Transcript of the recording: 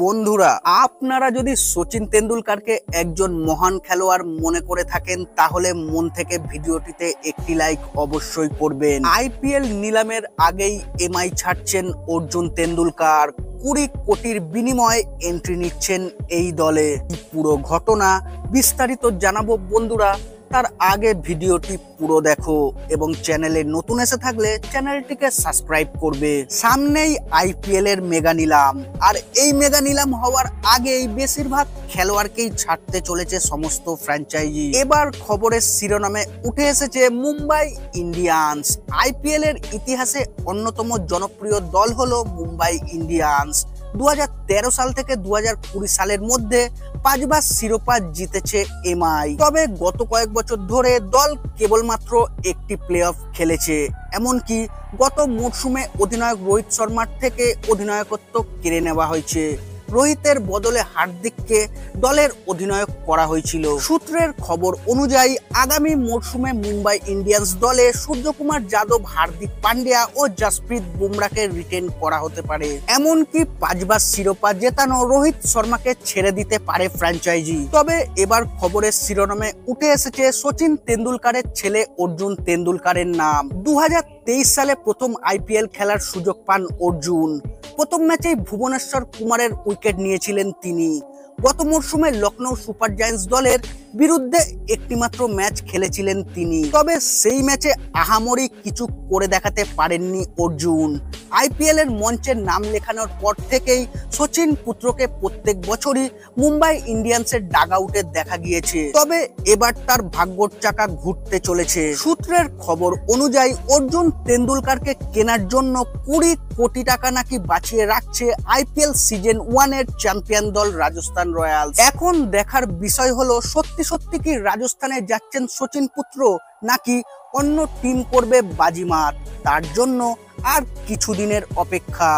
বন্ধুরা, আপনারা যদি সচিন তেন্ডুলকারকে একজন মহান খেলোয়াড় মনে করে থাকেন তাহলে মন থেকে ভিডিওটিতে একটি লাইক অবশ্যই করবেন। আইপিএল নিলামের আগেই এমআই ছাড়ছেন অর্জুন তেন্ডুলকার। 20 কোটির বিনিময়ে এন্ট্রি নিচ্ছেন এই দলে। পুরো ঘটনা বিস্তারিত জানাবো বন্ধুরা, তার আগে ভিডিওটি পুরো দেখো এবং চ্যানেলে নতুন এসে থাকলে চ্যানেলটিকে সাবস্ক্রাইব করবে। সামনেই আইপিএল এর মেগা নিলাম, আর এই মেগা নিলাম হওয়ার আগেই বেশিরভাগ খেলোয়াড়কেই ছাড়তে চলেছে সমস্ত ফ্র্যাঞ্চাইজি। এবার খবরের শিরোনামে উঠে এসেছে মুম্বাই ইন্ডিয়ান্স। আইপিএল এর ইতিহাসে অন্যতম জনপ্রিয় দল হলো মুম্বাই ইন্ডিয়ান্স। 2013 সাল থেকে 2020 সালের মধ্যে 5 বার শিরোপা জিতেছে এমআই। তবে গত কয়েক বছর ধরে দল কেবলমাত্র একটি প্লে অফ খেলেছে। এমনকি গত মরশুমে অধিনায়ক রোহিত শর্মার থেকে অধিনায়কত্ব কেড়ে নেওয়া হয়েছে। রোহিতের বদলে হার্দিককে দলের অধিনায়ক করা হয়েছিল। সূত্রের খবর অনুযায়ী আগামী মরশুমে মুম্বাই ইন্ডিয়ান্স দলে সূর্যকুমার যাদব, হার্দিক পান্ডিয়া ও জসপ্রীত বুমরাকে রিটেন করা হতে পারে। এমনকি 5 বার শিরোপা জেতানো রোহিত শর্মাকে ছেড়ে দিতে পারে ফ্র্যাঞ্চাইজি। তবে এবার খবরের শিরোনামে উঠে এসেছে সচিন তেন্ডুলকারের ছেলে অর্জুন তেন্ডুলকারের নাম। 2023 সালে প্রথম আইপিএল খেলার সুযোগ পান অর্জুন। প্রথম ম্যাচেই ভুবনেশ্বর কুমারের উইকেট নিয়েছিলেন তিনি। গত মরশুমে লখনৌ সুপার জায়ান্টস দলের বিরুদ্ধে একটিমাত্র ম্যাচ খেলেছিলেন তিনি। তবে সেই ম্যাচে আহামরি কিছু করে দেখাতে পারেননি অর্জুন। আইপিএল এর মঞ্চের নাম লেখানোর পর থেকেই সচিন পুত্রকে প্রত্যেক বছরই মুম্বাই ইন্ডিয়ান্সের ডাগআউটে দেখা গিয়েছে। তবে এবার তার ভাগ্যর চাকা ঘুরতে চলেছে। সূত্রের খবর অনুযায়ী অর্জুন তেন্ডুলকারকে কেনার জন্য 20 কোটি টাকা নাকি বাঁচিয়ে রাখছে আইপিএল সিজন 1 এর চ্যাম্পিয়ন দল রাজস্থান রয়্যালস। এখন দেখার বিষয় হলো সত্যি সত্যি কি রাজস্থানে যাচ্ছেন সচিন পুত্র, নাকি অন্য টিম করবে বাজিমাত। তার জন্য আর কিছুদিনের অপেক্ষা।